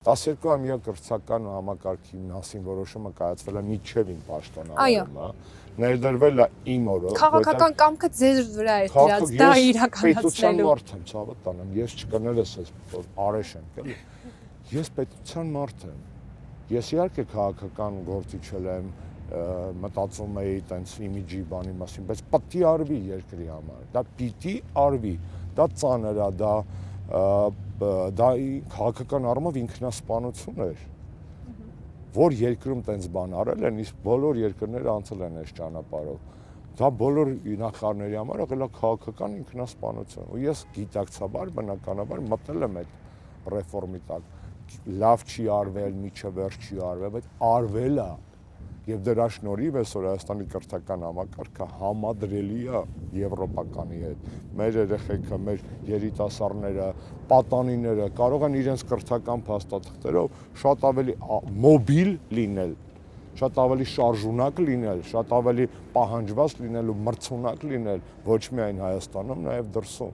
12-ամյա կրթական համակարգի մասին որոշումը կայացվել է միջև իմ պաշտոնավարումը, ներդրվել է իմ օրոք։ Քաղաքական կամքը ձեր վրա է դրած, դա իրականացնելու։ Պետության մարդ եմ, ցավոտ տանեմ, ես չկներես ես արեշ եմ, էլի։ Ես պետության մարդ եմ։ Ես իհարկե քաղաքական գործիչ եմ, մտածում էի տենց իմիջի բանի մասին, բայց պետք է արվի երկրի համար։ Դա պիտի արվի, դա ծանր է, դա քաղաքական առումով ինքնասպանություն էր, որ երկրում տենց բան արել են, իսկ բոլոր երկրները անցել են այս ճանապարհով։ Դա բոլոր նախարարների համար եղել է քաղաքական ինքնասպանություն։ Ու ես գիտակցաբար, բնականաբար մտել եմ այդ ռեֆորմի տակ։ Լավ չի արվել, միջև վերջ չի արվել, բայց արվել է։ Եվ դրա շնորհիվ այսօր Հայաստանի կրթական համակարգը համադրելի է եվրոպականի հետ։ Մեր երեխեքը, մեր երիտասարդները, պատանիները կարող են իրենց կրթական փաստաթղթերով շատ ավելի մոբիլ լինել, շատ ավելի շարժունակ լինել, շատ ավելի պահանջված լինել ու մրցունակ լինել ոչ միայն Հայաստանում, նաև դրսում։